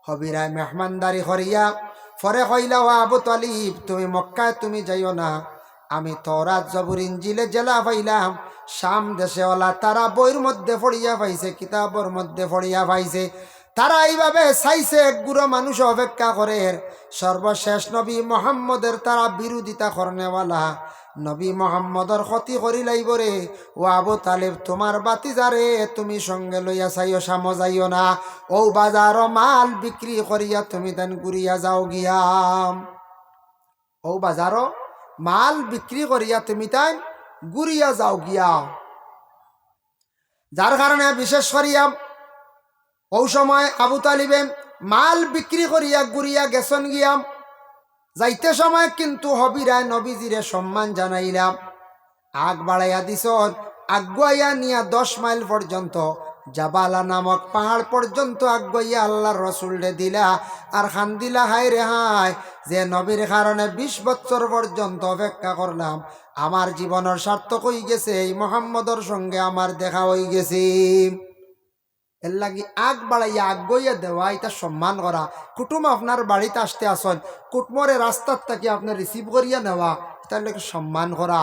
হবিরায় মেহমানদারি করিয়া পরে কইলা ও আবু তালিব তুমি মক্কায় তুমি যাইও না, আমি তওরাত জবুর ইনজিলে জেলা পাইলাম শাম দেশে ওলা তারা বইয়ের মধ্যে পড়িয়া পাইছে, কিতাবর মধ্যে পড়িয়া পাইছে, তারা এইভাবে চাইছে এক গুঁড়ো মানুষ অপেক্ষা করে সর্বশেষ নবী মোহাম্মদের তারা বিরোধিতা করনেওয়ালা নবী মোহাম্মদর ক্ষতি করি লাইব রে। ও আবু তালেব তোমার বাতিজারে তুমি সঙ্গে লইয়া চাইও সামো যাইও না, ও বাজার মাল বিক্রি করিয়া তুমি তেন ঘুরিয়া যাও গিয়াম, ও বাজার মাল বিক্রি করিয়া তুমি তাই ঘুরিয়া যাও গিয়া। যার কারণে বিশেষ করিয়া ও সময় আবু তালিবে মাল বিক্রি করিয়া ঘুরিয়া গেছন গিয়াম। যাইতে সময় কিন্তু হবিরায় নবীজিরে সম্মান জানাইলাম, আগ বাড়াইয়া দিছন, আগুয়াইয়া নিয়া 10 মাইল পর্যন্ত জাবালা নামক পাহাড় পর্যন্ত আগুয়াইয়া আল্লাহর রসুলরে দিলা আর খান দিলা হাই রে হাই যে নবীর কারণে 20 বছর পর্যন্ত অপেক্ষা করলাম, আমার জীবনের সার্থক হয়ে গেছে, এই মোহাম্মদর সঙ্গে আমার দেখা হয়ে গেছে। এর লাগি আগ বাড়াইয়া আগুয়াইয়া দেওয়া এটা সম্মান করা। কুটুম আপনার বাড়িতে আসতে আসন, কুটমরে রাস্তার থেকে আপনার রিসিভ করিয়া নেওয়া তার লাগে সম্মান করা।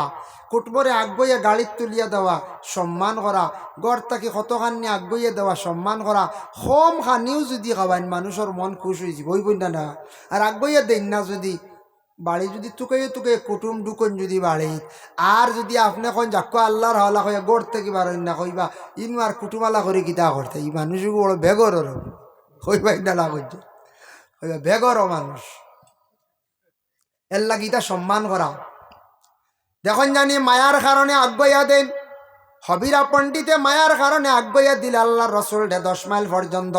কুটমরে আগুয়াইয়া গাড়ির তুলিয়া দেওয়া সম্মান করা। গড় থেকে কতখানি আগুয়াইয়া দেওয়া সম্মান করা। কম খানিও যদি খাওয়ান মানুষের মন খুশ হয়েছে বইবই না। আর আগুয়াইয়া দেন না যদি বাড়ি যদি তুকাইয়ে তুকাইয়ে কুটুম ঢুকন যদি বাড়ি, আর যদি আপনি কোন যাক আল্লাহর হওয়ালা কইয়া গড় থেকে বাড়েন না কইবা ইনু আর কুটুমালা করে কিতা করতে, এই মানুষ বড় বেগর কইবা ইনালা করছে কইবা বেগর মানুষ। এর লাগিটা সম্মান করা। দেখুন জানি মায়ার কারণে আগুয়াইয়া দেন, হবিরা পণ্ডিতে মায়ার কারণে আগুয়াইয়া দিল আল্লাহর রসুল 10 মাইল পর্যন্ত।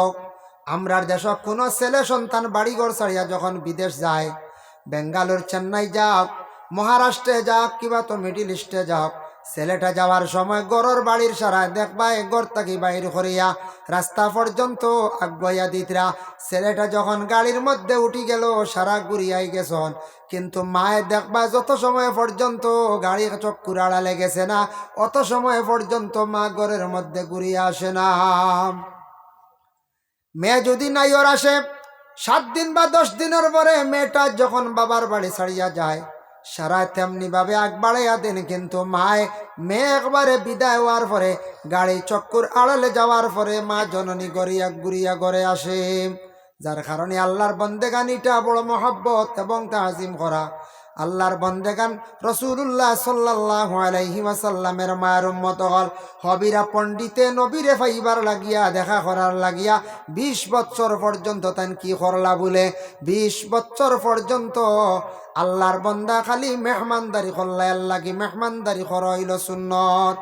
আমরার দেশ কোনো ছেলে সন্তান বাড়িঘর ছাড়িয়া যখন বিদেশ যায়, বেঙ্গালোর চেন্নাই যাক, মহারাষ্ট্রে যাক, কিবা তো মিডিল ইস্টে যাক, ছেলেটা যাওয়ার সময় গরর বাড়ির সারায় দেখবা ঘর থাকি বাইর করিয়া রাস্তা পর্যন্ত আগুয়াইয়া দিতরা। ছেলেটা যখন গাড়ির মধ্যে উঠি গেল সারা ঘুরিয়াই গেছন, কিন্তু মায়ের দেখবা যত সময় পর্যন্ত গাড়ি চক্কুর আড়ালে গেছে না অত সময় পর্যন্ত মা ঘরের মধ্যে ঘুরিয়া আসে না। মেয়ে যদি নাইর আসে 7 দিন বা 10 দিনের পরে মেয়েটা যখন বাবার বাড়ি ছাড়িয়া যায় সারা তেমনি ভাবে আগ বাড়াইয়া দেন, কিন্তু মায় মেয়ে একবারে বিদায় হওয়ার পরে গাড়ি চক্কুর আড়ালে যাওয়ার পরে মা জননী গড়িয়া ঘুরিয়া ঘরে আসে। যার কারণে আল্লাহর বন্দেগানিটা বড় মহব্বত এবং তাজিম করা। আল্লাহর বন্দেগান রসুল্লাহ সাল্লাল্লাহু আলাইহি ওয়াসাল্লামের মায়ের উম্মত হল হবিরা পণ্ডিতে নবীরে ফাইবার লাগিয়া দেখা করার লাগিয়া 20 বছর পর্যন্ত তান কি করলা বলে 20 বছর পর্যন্ত আল্লাহর বন্দা খালি মেহমানদারি করলা। আল্লাহ কি মেহমানদারি করা হইল সুন্নত।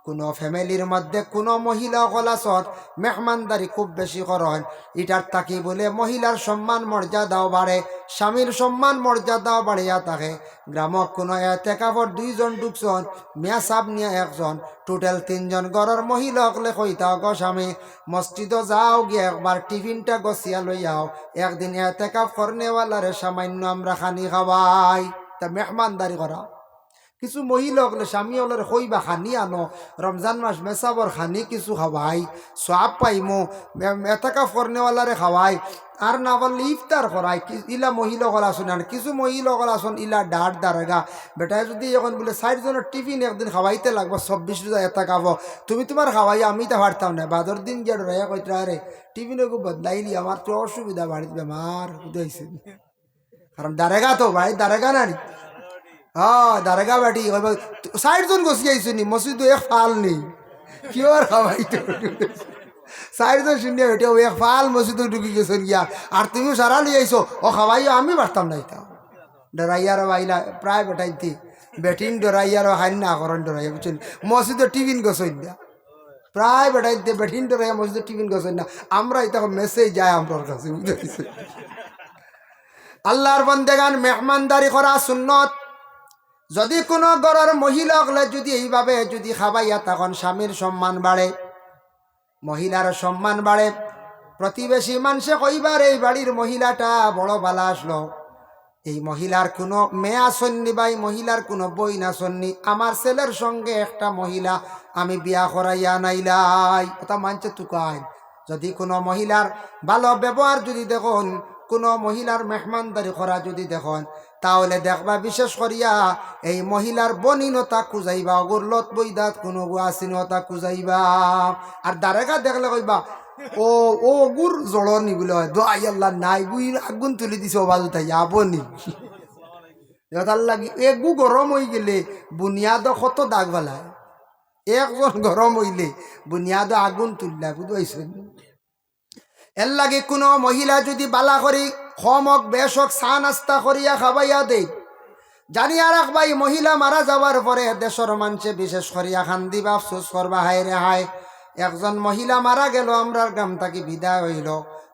কোনো ফ্যামিলির মধ্যে কোনো মহিলা কলাসত মেহমানদারি খুব বেশি করেন, এটার তাকি বলে মহিলার সম্মান মর্যাদাও বাড়ে, স্বামীর সম্মান মর্যাদাও বাড়িয়া থাকে। গ্রামক কোনো এতেকাফর 2 জন ঢুকছন, মিয়া সাব নিয়ে 1 জন, টোটাল 3 জন ঘরের মহিলা হকলে কইতাও গো স্বামী মসজিদও যাও গিয়ে একবার টিফিনটা গছিয়া লইয়াও, একদিন এতেকাফ করনেওয়ালারে সামান্য আমরা খানি খাওয়াই। তা মেহমানদারি করা। কিছু মহিলা হলে স্বামী হলের কইবা খানি আনো, রমজান মাস মেসাবর খানি কিছু খাওয়াই সব পাইমো, এতাকাফ করনেওয়ালারে খাওয়াই, আর না বললে ইফতার করাই। ইলা মহিলা কলা শুনান, কিছু মহিলা কলা শুন ইলা ডাট দাঁড়াগা বেটায় যদি এখন বলে 60 জনের টিফিন একদিন খাওয়াইতে লাগবো 26 রোজা এতাকাফ, তুমি তোমার খাওয়াই আমি তা পারতাম না। বাদর দিন গিয়ে ডরাইয়া কইতে আরে টিফিনে খুব বদলাইলি, আমার তো অসুবিধা বাড়িতে বেমার বুঝাইছে, কারণ দাঁড়াগা তো ভাই দাঁড়াগা না হ্যাঁ দারগা বাটি 60 জন গছি আইসি নি মসজিদ এক ফাল নেই কি আর খাওয়াই তো 60 জন শুনিয়া বেটে এক ফাল মসজিদ ঢুকি গেছেন গিয়া, আর তুমিও সারা লিয়ে আইসো ও খাওয়াইও আমি পারতাম না। এটা ডরাইয়ার বাইলা প্রায় বেটাইতে বেটিন ডরাইয়ার হাইন না করেন ডরাইয়া বুঝছেন মসজিদ টিফিন গছই না প্রায় বেটাইতে বেটিন ডরাইয়া মসজিদ টিফিন গছই না। আমরা এটা মেসেজ যায় আমার কাছে বুঝতে। আল্লাহর বন্দেগান মেহমানদারি করা সুন্নত। যদি কোনো ঘরের মহিলা হলে যদি এইভাবে যদি খাবাইয়া তখন স্বামীর সম্মান বাড়ে, মহিলার সম্মান বাড়ে। প্রতিবেশী মানুষে কইবার এই বাড়ির মহিলাটা বড় বালা আসলো, এই মহিলার কোনো মেয়ে আসননি বা এই মহিলার কোনো বই না আসননি, আমার ছেলের সঙ্গে একটা মহিলা আমি বিয়া করাইয়া নাইলাই। ওটা মানছে তুকাই যদি কোনো মহিলার ভালো ব্যবহার যদি দেখুন, কোনো মহিলার মেহমানদারি করা যদি দেখুন, তাহলে দেখবা বিশেষ করিয়া এই মহিলার বনিনতা খুঁজাইবা, অগুরলত বইদাত কোনো আসিনতা খুঁজাইবা। আর দারেগা দেখলে কইবা ও ও গুর জড়নি বলে হয় দোয়াই আল্লাহ নাই গুই আগুন তুলি দিছে বাজু তাই আবনি তার লাগি এগু গরম হয়ে গেলে বুনিয়াদ কত দাগ ফেলায়। একজন গরম হইলে বুনিয়াদ আগুন তুললা বুঝাইছেন। এর লাগে কোনো মহিলা যদি বালা করি খমক বেশক চা নাস্তা করিয়া খাবাইয়া দেই, জানিয়া রাখবাই মহিলা মারা যাওয়ার পরে দেশের মানুষে বিশেষ করিয়া খান্দিবা আফসোস করবা, হায় রে হায় একজন মহিলা মারা গেল, আমরার গ্রাম থাকি বিদায় হইল,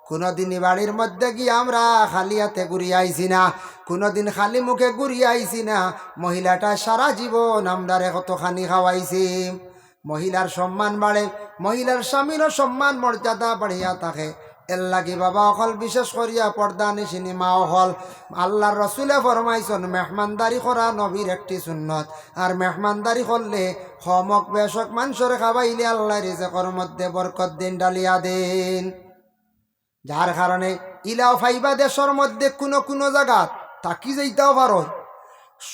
কোনোদিনই বাড়ির মধ্যে গিয়ে আমরা খালি হাতে ঘুরিয়ে আইছি না, কোনোদিন খালি মুখে ঘুরিয়ে আইছি না। মহিলাটা সারা জীবন আমরারে কতখানি খাওয়াইছি। মহিলার সম্মান বাড়ে, মহিলার স্বামীরও সম্মান মর্যাদা বাড়িয়া থাকে। এর লাগি বাবা অকল বিশেষ করিয়া পর্দা নিশিনি মা অকল আল্লাহর রসুলে ফরমাইছন মেহমানদারি করা নবীর একটি সুন্নত। আর মেহমানদারি করলে হমক বেশক মানুষের খাবাইলে আল্লাহ রিজেকের মধ্যে বরকত দিন ডালিয়া দেন। যার কারণে ইলাও ফাইবা দেশের মধ্যে কোনো কোনো জায়গাত তাকি যাইতেও পারো,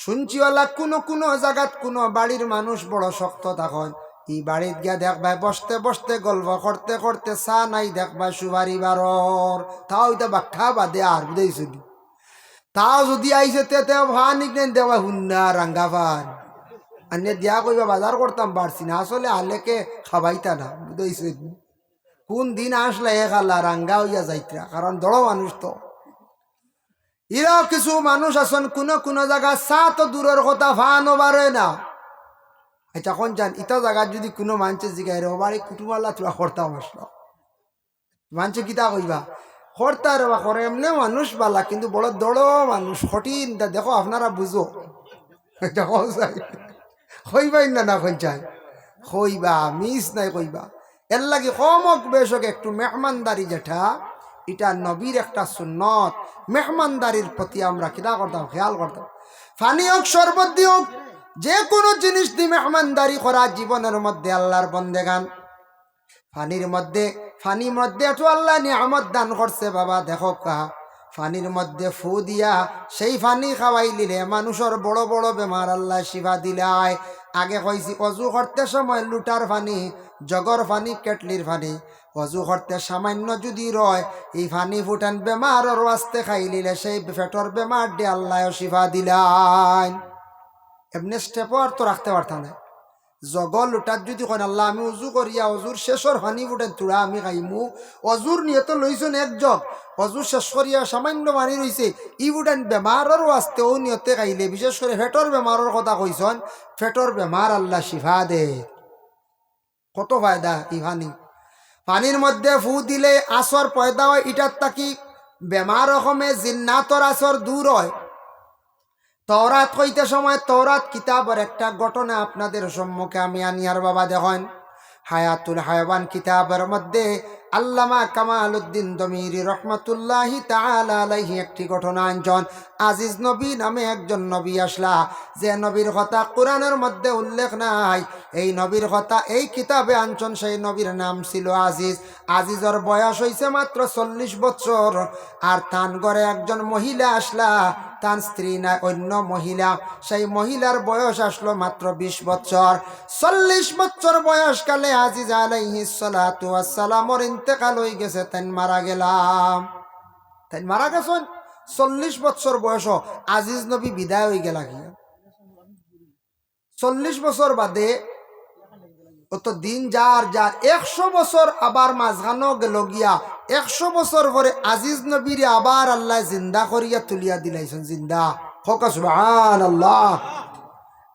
শুনছিওয়ালা কোনো কোনো জায়গাত কোনো বাড়ির মানুষ বড় শক্ত তখন এই বাড়িত গিয়া দেখবা বসতে বসতে গল্প করতে করতে চা নাই দেখবা সুবারি বারর, তাও এটা বাক্ষা বাদে আর বুঝাইছি তাও যদি আইসে তে ভানিক নেন দেওয়া হুন্না রাঙ্গা ভান আনে দিয়া কইবা বাজার করতাম পারছি না, আসলে আলেকে খাবাইতা না বুঝাইছি। কোন দিন আসলে এ খালা রাঙ্গা হইয়া যাইতরা, কারণ দড় মানুষ তো। এরাও কিছু মানুষ আছেন কোনো কোনো জায়গা চা তো দূরের কথা ভানও বারে না। আচ্ছা এখন যান ইটা জায়গার যদি কোনো মানুষের জিগাই রে বাড়ি কুটুমাল্লা তোরা করতাম আসলো, মানুষে কিতা কইবা করতা রে বা করে এমনি মানুষ বালা কিন্তু বড় দড় মানুষ কঠিন। দেখো আপনারা বুঝো কইবাই না না চাই কইবা মিস নাই কইবা। এর লাগে কমক বেশক একটু মেহমানদারি যেটা এটা নবীর একটা সুন্নত, মেহমানদারির প্রতি আমরা কিতা করতাম খেয়াল করতাম। ফানি হোক শরবত দিওক যে কোনো জিনিস দিয়ে মেহমানদারি করা জীবনের মধ্যে আল্লাহর বন্দেগান। ফানির মধ্যে একটু আল্লাহ নিয়ামত দান করছে বাবা, দেখো কা ফানির মধ্যে ফু দিয়া সেই ফানি খাওয়াই দিলে মানুষের বড় বড় বেমার আল্লাহ শিফা দিলায়। আগে কইছি অজু করতে সময় লুটার ফানি, জগর ফানি, কেটলির ফানি, অজু করতে সামান্য যদি রয় এই ফানি ফুটান বেমারের ওয়াস্তে খাই লিলে সেই পেটর বেমার দিয়ে আল্লাহ শিফা দিলায়। এমনি স্টেপর তো রাখতে পারতাম না, জগল লুটার যদি কন আল্লাহ আমি উজু করিয়া অজুর শেষর ফানি ফুটেন তুড়া আমি খাইমু, অজুর নিয়ে তো লইছেন এক জগ, অজুর শেষ করিয়া সামান্য মানি রইছে ই ফুটেন বেমারের ওয়াস্তে ও নিয়তে খাইলে, বিশেষ করে ফেটর বেমারের কথা কইসন, ফেটর বেমার আল্লাহ শিফা দে। কত ফায়দা ই ফানি। পানির মধ্যে ফু দিলে আসর পয়দা হয়, ইটার তাকি বেমার রকমে জিন্নাতর আসর দূর হয়। তওরাত কইতে সময় তওরাত কিতাবের একটা ঘটনা আপনাদের সম্মুখে আমি আনিয়ার বাবা দেখেন। হায়াতুল হায়াওয়ান কিতাবের মধ্যে আল্লামা কামাল উদ্দিন দমিরি রহমতুল্লাহি তাআলা আলাইহি একটি ঘটনা আনছেন। আজিজ নবী নামে একজন নবী আসলা, যে নবীর কথা কোরআনের মধ্যে উল্লেখ নাই, এই নবীর কথা এই কিতাবে আনছেন। সেই নবীর নাম ছিল আজিজ। আজিজের বয়স হয়েছে মাত্র 40 বছর। আর তান ঘরে একজন মহিলা আসলা, তার স্ত্রী না অন্য মহিলা, সেই মহিলার বয়স আসলো মাত্র 20 বছর। 40 বছর বয়সকালে আজিজ আলাইহিস সালাতু ওয়াস সালামের ইন্তেকাল হয়ে গেছে, তাই মারা গেলাম। তাই মারা গেছেন 40 বছর বয়স, আজিজ নবী বিদায় হয়ে গেলা গিয়া 40 বছর বাদে অত দিন যার 100 বছর আবার মাঝখানো গেল গিয়া 100 বছর পরে আজিজ নবীরে আবার আল্লাহ জিন্দা করিয়া তুলিয়া দিলাইছেন। জিন্দা হোক সুবহানাল্লাহ।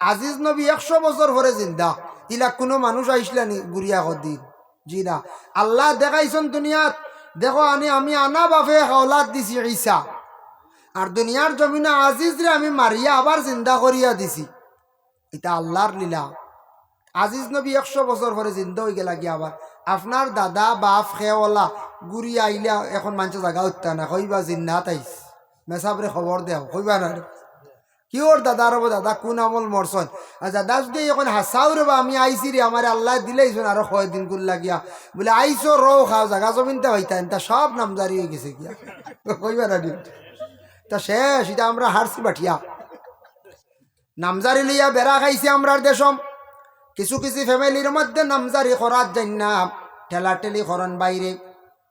আজিজ নবী 100 বছর পরে জিন্দা। ইলা কোনো মানুষ আইসলানি গুড়িয়া কদিন জি না, আল্লাহ দেখাইছেন দুনিয়াত। দেখো আমি আনা বাপে হাওলাত দিছি ঈসা, আর দুনিয়ার জমিনে আজিজরে আমি মারিয়া আবার জিন্দা করিয়া দিছি। এটা আল্লাহর লীলা। আজিজ নবী 100 বছর পরে জিন্দা হয়ে গেলা গিয়া আবার আপনার দাদা বাপ খেওয়ালা গুড়ি আইলা এখন মানুষের জায়গা উঠতা না, কইবা জিন্নাত আইস মেসাবরে খবর দেও কইবা না, কি ওর দাদা রব দাদা কোন আমল মরছন আর দাদা যদি এখন হাসাও রে বা আমি আইসি রে আমার আল্লাহ দিলেইছুন আরো কয়দিন গুল লাগিয়া বলে আইসো রও খাও জাগা জমিনটা হইতাম তা সব নামজারি হয়ে গেছে গিয়া কইবার আদি তা শেষ এটা আমরা হারছি বাঠিয়া নামজারি লইয়া বেড়া খাইছি আমরার দেশম কিছু কিছু ফ্যামিলির মধ্যে নামজারি করার জন্য ঠেলাঠেলি করন বাইরে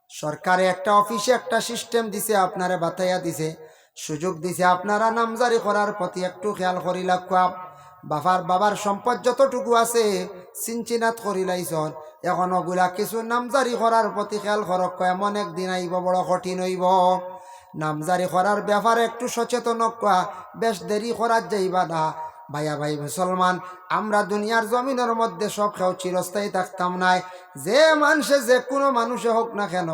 সরকারে একটা অফিসে একটা সিস্টেম দিছে আপনারা বাতাইয়া দিছে সুযোগ দিছে আপনারা নামজারি করার প্রতি একটু খেয়াল করি রাখা বাবার সম্পদ যতটুকু আছে চিনচিনাত করি লাইছন এখন ওগুলা কিছু নামজারি করার প্রতি খেয়াল করক এমন একদিন আইব বড় কঠিন হইব নামজারি করার ব্যাপারে একটু সচেতন কোয়া বেশ দেরি করার যাইবা না ভাইয়া ভাই মুসলমান আমরা দুনিয়ার জমিনের মধ্যে সব কেউ চিরস্থায়ী থাকতাম নাই যে মানুষে যে কোনো মানুষে হোক না কেন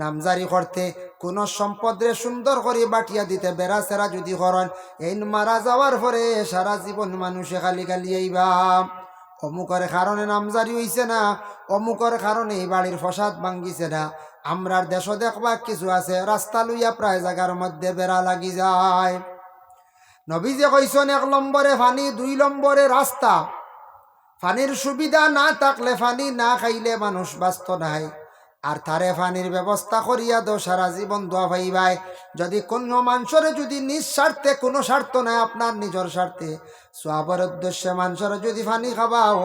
নামজারি করতে কোনো সম্পদরে সুন্দর করে বাটিয়া দিতে বেড়া সেরা যদি করেন এই মারা যাওয়ার পরে সারা জীবন মানুষে খালি খালি আইবা অমুকের কারণে নামজারি হইছে না অমুকের কারণে এই বাড়ির ফসাদ ভাঙ্গিছে না আমরার দেশ দেখবা কিছু আছে রাস্তা লইয়া প্রায় জায়গার মধ্যে বেড়া লাগি যায় নবী যে কইছেন 1 নম্বরে পানি 2 নম্বরে রাস্তা পানির সুবিধা না থাকলে পানি না খাইলে মানুষ বাঁচত নাই আর তারে পানির ব্যবস্থা করিয়া দো সারা জীবন দোয়া পাইবাই যদি কোনো মানুষের যদি নিজ স্বার্থে কোনো স্বার্থ নাই আপনার নিজের স্বার্থে সওয়াবের উদ্দেশ্যে মানুষের যদি পানি খাবাও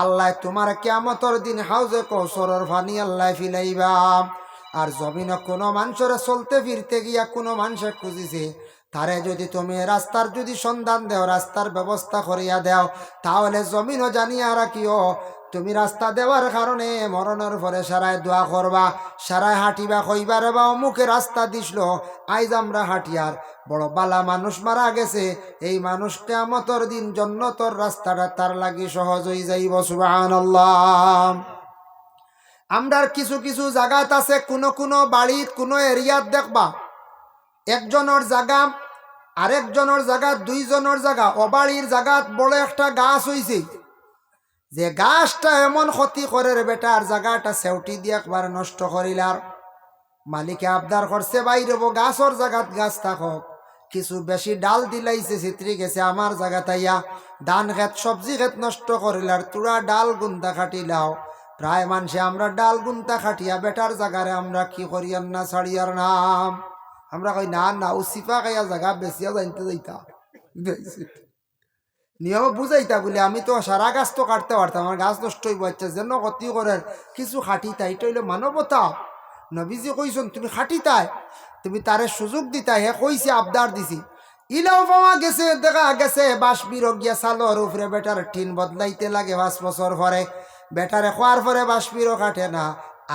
আল্লাহ তোমার কিয়ামতের দিন হাউজে কৌসরের পানি আল্লাহ ফিলাইবা আর জমিনে কোনো মানুষের চলতে ফিরতে গিয়া কোনো মানুষে খুঁজিছে তারে যদি তুমি রাস্তার যদি সন্ধান দেও রাস্তার ব্যবস্থা করিয়া দেও তাহলে জমিনও জানিয়া রাখিও তুমি রাস্তা দেওয়ার কারণে মরণের পরে সারায় দোয়া করবা সারায় হাঁটিবা কইবারে বা অমুকে রাস্তা দিছিল আইজ আমরা হাঁটিয়ার বড় বালা মানুষ মারা গেছে এই মানুষ কিয়ামতের দিন জান্নাতের রাস্তাটা তার লাগি সহজ হয়ে যাইব সুবহানাল্লাহ আমরার কিছু কিছু জায়গাত আছে কোনো বাড়িত কোনো এরিয়াত দেখবা একজনের জায়গা আরেকজনের জায়গা 2 জনের জায়গা অবাড়ির জায়গাত বড় একটা গাছ হইছে যে গাছটা এমন ক্ষতি করে রে বেটার জায়গাটা সেউটি দিয়ে একবার নষ্ট করিলার মালিকে আবদার করছে বাইরে গাছর জায়গাত গাছ থাকক কিছু বেশি ডাল দিলাইছে চিত্রি গেছে আমার জায়গা তাইয়া ধান খেত সবজি খেত নষ্ট করিলার তুরা ডাল গুন্তা খাটিলাও প্রায় মানুষে আমরা ডাল গুন্তা খাটিয়া বেটার জায়গারে আমরা কি করিয়ার না ছাড়িয়ার নাম আমরা কই না না ও সিফা খাইয়া জায়গা বেশিয়া জানতে যাইতা নিয়ম বুঝাইতা বলে আমি তো সারা গাছ তো কাটতে পারতাম আমার গাছ নষ্ট হইব আচ্ছা যেন ক্ষতি করার কিছু খাটি তাই এটা হইলে মানবতা নবীজি কইছেন তুমি খাটি তাই তুমি তারে সুযোগ দিতাই হে কইছে আবদার দিছি ইলাও পাওয়া গেছে দেখা গেছে বাস বিরগিয়া সালোর উপরে বেটার টিন বদলাইতে লাগে 5 বছর পরে বেটারে খোয়ার পরে বাস বিরো কাটে না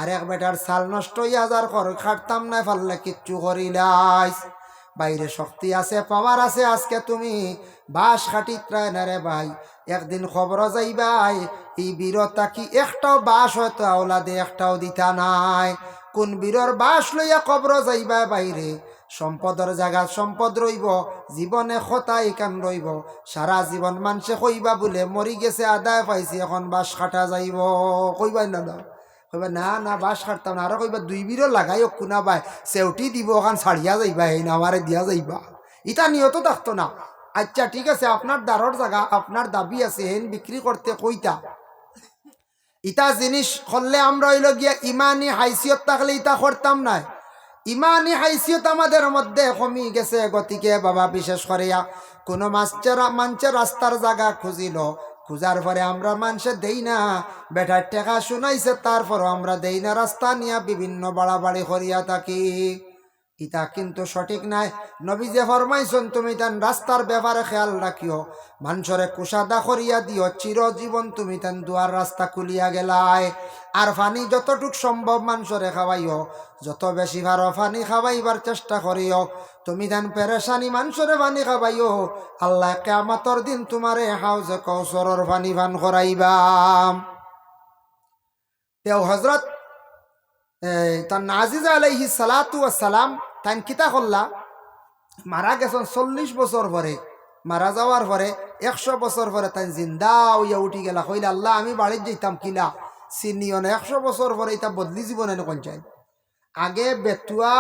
আরেক বেটার সাল নষ্ট হইয়া যার খাটতাম না পারলে কিচ্ছু করিলাইস বাইরে শক্তি আছে পাওয়ার আছে আজকে তুমি বাস খাটিত্রায় না রে ভাই একদিন খবর যাইবাই এই বীরতা কি একটাও বাস হয়তো আওলাদে একটাও দিতা নাই কোন বীরর বাস লইয়া কবর যাইবা বাইরে সম্পদের জায়গা সম্পদ রইব জীবনে খতাই কান রইব সারা জীবন মানুষে কইবা বলে মরি গেছে আদায় পাইছে এখন বাস খাটা যাইব কইবাই না না কইবা না না বাস কাটতাম না আরো কইবা 2 বিরো লাগাই কোনা বাই সেউটি দিব ওখান ছাড়িয়া যাইবা এই না আমারে দিয়া যাইবা ইটা নিয়ত থাকতো না আচ্ছা ঠিক আছে আপনার দারর জায়গা আপনার দাবি আছে হেন বিক্রি করতে কইতা ইটা জিনিস করলে আমরা হইল গিয়া ইমানি হাইসিয়ত থাকলে ইটা করতাম না ইমানি হাইসিয়ত আমাদের মধ্যে কমি গেছে গতিকে বাবা বিশেষ করিয়া কোনো মানুষের রাস্তার জায়গা খুঁজিল খুঁজার পরে আমরা মানুষে দেই না বেটার টেকা শুনাইছে তারপরও আমরা দেই না রাস্তা নিয়ে বিভিন্ন বাড়াবাড়ি করিয়া থাকি ইটা কিন্তু সঠিক নাই নবী যে ফরমাইছেন তুমি তান রাস্তার ব্যাপারে খেয়াল রাখিও মানুষরে কুশাদা করিয়া দিও চিরজীবন তুমি তান দুয়ার রাস্তা খুলিয়া গেলাই আর পানি যতটুক সম্ভব মানুষরে খাওয়াইও যত বেশি ভালো পানি খাওয়াইবার চেষ্টা করিও তুমি তান পেরেশানি মানুষরে পানি খাওয়াইও আল্লাহ কিয়ামতের দিন তোমারে হাউজে কৌসরের পানি পান করাইবা তেও হযরত তার নাজিজা আলাইহিস সালাতু ওয়াস সালাম তাই কিতা করলা মারা গেছেন 40 বছর পরে মারা যাওয়ার পরে 100 বছর পরে তাই জিন্দা হইয়া উঠি গেলা কইলা আল্লাহ আমি বাড়িতে যাইতাম কিলা চিনিও না 100 বছর পরে এটা বদলি জীবনে কোন চাই আগে বেতুয়া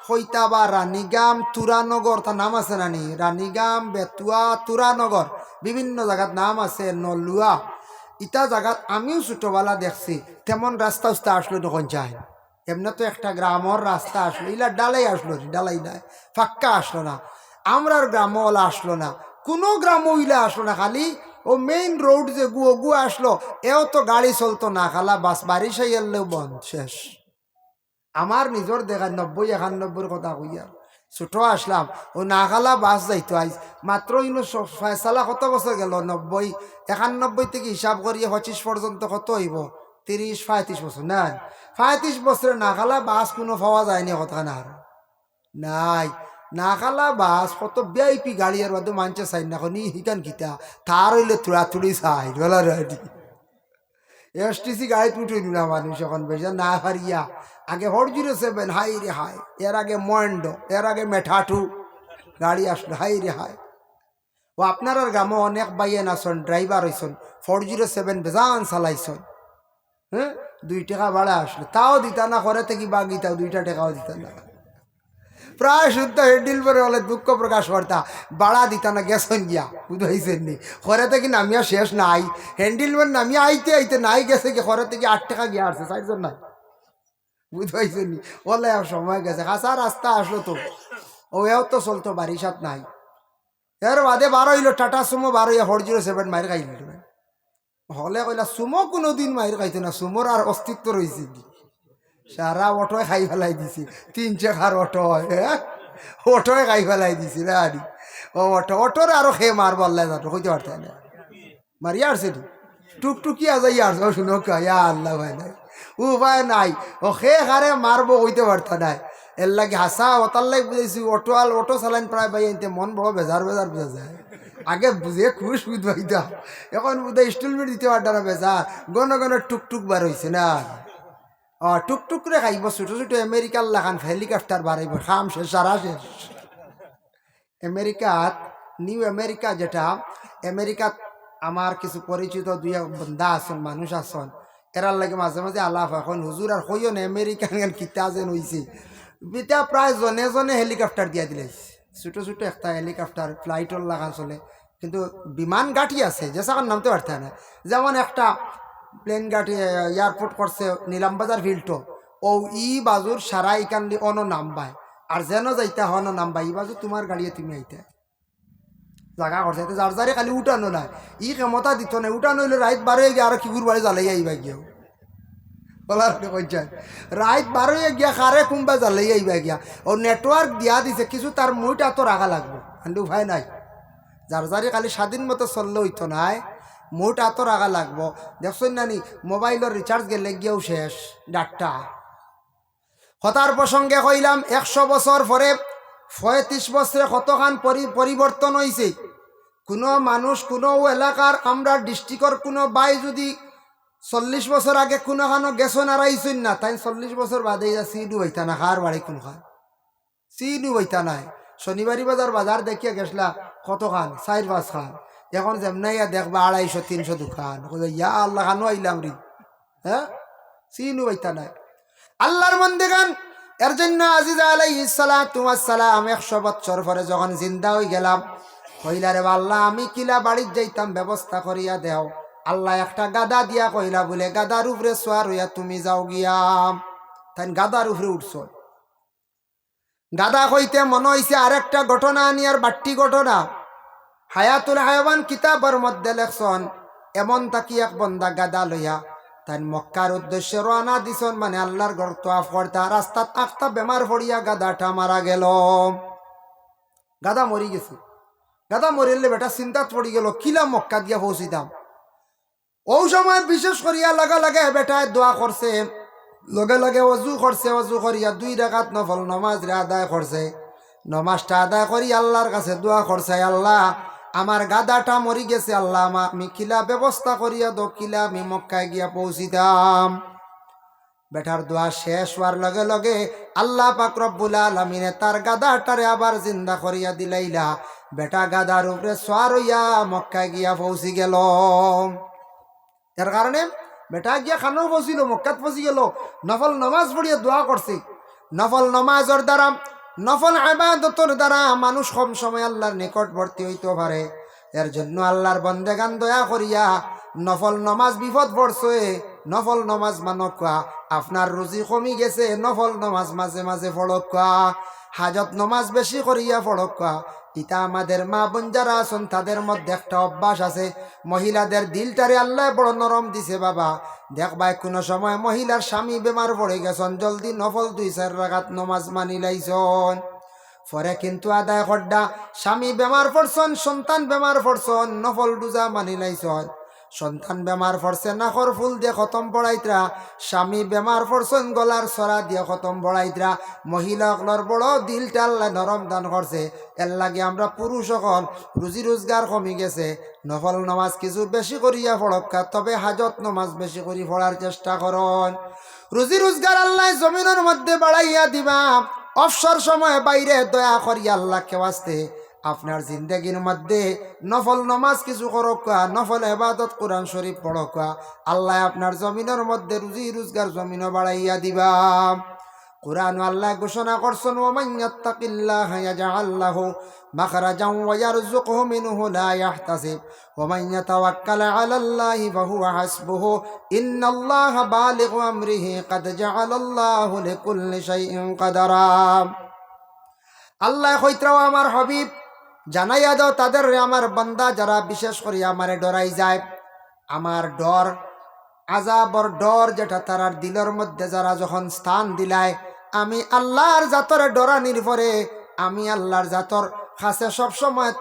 হইতাবা রানীগাম তুরানগর, তার নাম আছে নানি, রানীগাম, বেতুয়া, তুরানগর, বিভিন্ন জায়গার নাম আছে, নলুয়া, ইটা জায়গাত আমিও ছোটবেলা দেখছি। তেমন রাস্তা উস্তা আসলো তখন যায়, এমনি তো একটা গ্রামের রাস্তা আসলো, ইলা ডালাই আসলো, ডালাই নাই, ফাক্কা আসলো না। আমরার গ্রামওয়ালা আসলো না, কোনো গ্রামইলা আসলো না, খালি ও মেইন রোড যে গু আসলো, এও তো গাড়ি চলতো না, খালা বাস বারিশ এলেও বন্ধ, শেষ। আমার নিজের দেখা 90-91 কথা কইয়া ছোট আসলাম, ও নাগালা বাস যাইতো আইস মাত্র ইনো ফয়সালা কত বছর গেল, 90-91 থেকে হিসাব করিয়ে 25 পর্যন্ত কত হইব, 30-35 বছর, না 35 বছরে নাগালা বাস কোনো পাওয়া যায়নি, কথা না নাই। নাগালা বাস কত ভিআইপি গাড়ি আর বাদে মানছে চাই না, নি হিকান কিতা তার হইলে থুড়াথুড়ি চাই বলা রেডি। এসটিসি গাড়িতে উঠে না মানুষ এখন বেশি না হারিয়া, আগে 407, হাই রে হাই, এর আগে ময়েন্ডো, এর আগে মেঠাঠু গাড়ি আসলো, হাই রে হাই। ও আপনার গ্রামে অনেক বাইয়েন আসন, ড্রাইভার হয়েছেন, 407 বেজান চালাইছেন, হ্যাঁ 2 টাকা ভাড়া আসলো, তাও দিতা না, করে থেকে বাগিতাও 2 টাকাও দিতা না, প্রায় শুদ্ধ হেডিল পরে হলে দুঃখ প্রকাশ করতা, বাড়া দিতা না, গেছেন গিয়া বুঝাইছেন নি, ঘরে থেকে নামিয়া শেষ নাই, হ্যান্ডিল বার নামিয়া আইতে আইতে নাই গেছে কি, ঘরে থেকে 8 টাকা গিয়া আসছে, 60 জন নাই, বুঝাইছেন নি, বলে সময় গেছে, কাঁচা রাস্তা আসলো তো, ও এও তো চলতো, বারিশাত নাই। এর বাদে 12 হইলো টাটা সুমো, 12 407 মাইর খাইল, হলে কইলা সুমো কোনোদিন মাইর খাইতো না, সুমোর আর অস্তিত্ব রয়েছে কি, সারা অটোয় খাই ফেলাই দিছি, 3 চাকার অটো, হ্যাঁ অটোয় খাই ফেলাই দিছি রে আরি, ও অটোর আরো খেয়ে মার বললে যাতো, হইতে পারত না, মারি আসছে টুকটুকি আজাই আসছে, শুনো ইয়া আল্লাহ ভাই নাই, উপায় নাই, ও খেয়ে খারে মারবো, হইতে পারত নাই, এর লাগে হাসা ওতার লাগে বুঝেছি, অটো চালাইন প্রায় ভাই আনতে মন বড় বেজার বুঝা যায়, আগে বুঝে খুশ বুঝবাইতাম, এখন বুঝে ইনস্টলমেন্ট দিতে পারত না, বেজার গণ টুকটুক বার হয়েছে না, টুকটুক করে খাইব, ছোটো ছোটো আমেরিকার লাগান হেলিকপ্টার বাড়াইব, খাম শেষ, সারা শেষ। আমেরিকাত, নিউ আমেরিকা যেটা, আমেরিকাত আমার কিছু পরিচিত 2 বন্ধা আসন, মানুষ আসন, এরার লাগে মাঝে মাঝে আলাপ, এখন হুজুর আর কইও না আমেরিকান কিতা যেন হয়েছে, বিটা প্রায় জনে জনে হেলিকপ্টার দিয়া দিলে, ছোটো ছোটো একটা হেলিকপ্টার ফ্লাইটর লাগান চলে, কিন্তু বিমান গাঠি আছে, যে সাকার নামতে পারতে না, যেমন একটা প্লেন গাড়ি এয়ারপোর্ট করছে নিলামবাজার ফিল্টো, ও ই বাজুর সারা ইকান অন নামবাই, আর যেন যাইতে হন নামবাই, ই বাজু তোমার গাড়িয়ে তুমি আইতে জায়গা করছে, যার যারে খালি উঠানো নাই, ই ক্ষমতা দিত না, উঠানো হইলে রাইত 12 গিয়ে আরো কিগুর বাড়ি জ্বালাই আইবা গিয়াও, বলার পঞ্চায়েত রাইত 12 গিয়া কারে কুম্বা জ্বালাই আইবা গিয়া, ও নেটওয়ার্ক দিয়া দিছে কিছু, তার মুইটা তো রাখা লাগবো, কিন্তু ভাই নাই, যার যারে খালি স্বাধীন মতো চললে হইতো নাই, মোট এত রাখা লাগবো। দেখছেন নানি মোবাইলের রিচার্জ গেলে গিয়েও শেষ ডাটা। হতার প্রসঙ্গে কইলাম 100 বছর পরে 35 বছরে কতখান পরিবর্তন হয়েছে। কোনো মানুষ কোনো এলাকার আমরা ডিস্ট্রিক্টর কোনো বাই যদি 40 বছর আগে কোনোখানো গেছো নারাইছেন না, তাই 40 বছর বাদে সিডু হইতা না, কার বাড়ি কোন খান সিডু হইতা নাই। শনিবারি বাজার দেখিয়া গেছলা কতখান 4-5 খান, এখন যেমনাইয়া দেখবা 250-300 দোকান, ইয়া আল্লাহ খানো আইলাম রি, হ্যাঁ সিনু হইতা নাই। আল্লাহর মন্দিগান, এর জন্য আজিজ আলাইহিস সালাতু ওয়াস সালাম 100 বছর পরে যখন জিন্দা হয়ে গেলাম, কইলা রে আল্লাহ আমি কিলা বাড়ির যাইতাম ব্যবস্থা করিয়া দেও। আল্লাহ একটা গাদা দিয়া কইলা, বলে গাদার উপরে সোয়ার হইয়া তুমি যাও গিয়া। তাই গাদার উপরে উঠছ, গাদা কইতে মনে হইছে আরেকটা ঘটনা নিয়ার বাট্টি ঘটনা। হায়াতুল হায়াওয়ান কিতাবের মধ্যে লেখছন, এমন তাকি এক বন্দা গাদা লইয়া তাই মক্কার উদ্দেশ্যে রওনা দিছন, মানে আল্লাহর ঘর তোয়াফ করতা, রাস্তাত আখতা বেমার পড়িয়া গাদাটা মারা গেল। গাদা মরি গেছে, গাদা মরিলে বেটা চিন্তাত পড়ি গেল কিলা মক্কা দিয়া পৌঁছিতাম। ও সময় বিশেষ করিয়া লাগা লাগে বেটায় দোয়া করছে, লগে লগে অজু করছে, অজু করিয়া 2 রাকাত নফল নামাজ রে আদায় করছে। নামাজটা আদায় করি আল্লাহর কাছে দোয়া করছে, আল্লাহ আমার গাদাটা মরি গেছে, আল্লাহ আমি কিলা ব্যবস্থা করিয়া দো, কিলা আমি মক্কায় গিয়া পৌঁছিতাম। বেটার দোয়া শেষ হওয়ার লগে লগে আল্লাহ পাক রব্বুল আলামিনে তার গাদাটারে আবার জিন্দা করিয়া দিলাইলা। বেটা গাদার উপরে সওয়ার হইয়া মক্কায় গিয়া পৌঁছি গেল। এর কারণে বেটা গিয়া খানো পৌঁছিল, মক্কাত পৌঁছি গেল, নফল নামাজ পড়িয়া দোয়া করছে। নফল নামাজের দ্বারা নফল ইবাদতের দ্বারা মানুষ কম সময় আল্লাহর নিকটবর্তী হইতে পারে। এর জন্য আল্লাহর বন্দেগান দয়া করিয়া নফল নমাজ বিপদ পড়ছে, নফল নমাজ মানকা। আপনার রুজি কমি গেছে, নফল নমাজ মাঝে মাঝে পড়কা, হাজত নমাজ বেশি করিয়া পড়কা। ইতা আমাদের মা বোন যারা আছেন তাদের মধ্যে একটা অভ্যাস আছে, মহিলাদের দিলটারে আল্লাহ বড় নরম দিছে বাবা। দেখবাই কোনো সময় মহিলার স্বামী বেমার পড়ে গেছেন, জলদি নফল 2-4 রাকাত নমাজ মানি লাইছন, পরে কিন্তু আদায় করডা স্বামী বেমার পড়ছন, সন্তান বেমার পড়ছন, নফল রোজা মানি লাইছন। সন্তান বেমার পড়ছে নাকর ফুল দিয়ে খতম পড়াইতরা, স্বামী বেমার পড়ছন গলার সরা দিয়ে খতম পড়াইতরা। মহিলাগুলোর বড় দিলটা আল্লাহ নরম দান করছে। এর লাগে আমরা পুরুষ সকল রুজি রোজগার কমি গেছে, নফল নমাজ কিছু বেশি করিয়া পড়কা, তবে হাজত নমাজ বেশি করি পড়ার চেষ্টা করন। রুজি রোজগার আল্লাহ জমিনের মধ্যে বাড়াইয়া দিবা, অবসর সময় বাইরে দয়া করিয়া আল্লাহকে ওয়াস্তে আপনার জিন্দগির মধ্যে নফল নমাজ কিছু করকা, নফল ইবাদত কোরআন শরীফ পড়কা, আল্লাহ আপনার জমিনের মধ্যে রুজি রোজগার জমিনও বাড়াইয়া দিবা। কোরআন আল্লাহ ঘোষণা করছেন, ওমান ইয়াত্তাকিল্লাহ ইয়াজআল লাহু মাখরাজান ওয়া ইয়ারযুকহু মিনহু লা ইয়াহতাসিব ওমান ইয়াতাওয়াক্কাল আলাল্লাহি ফাহুয়া হাসবুহু ইন্নাল্লাহা বালিগু আমরিহি ক্বাদ জাআলাল্লাহু লিকুল্লি শাইইন কাদারা। আল্লাহ কইত্রাও আমার হাবিব জানাইয়া দাও তাদের, আমার বান্দা যারা বিশেষ করে আমারে ডরাই যায়, আমার ডর আযাবর ডর যেটা তারার দিলের মধ্যে যারা যখন স্থান দিলায়, আমি আল্লাহর জাতরে ডরানির পরে আমি আল্লাহর জাতর কাছে সবসময়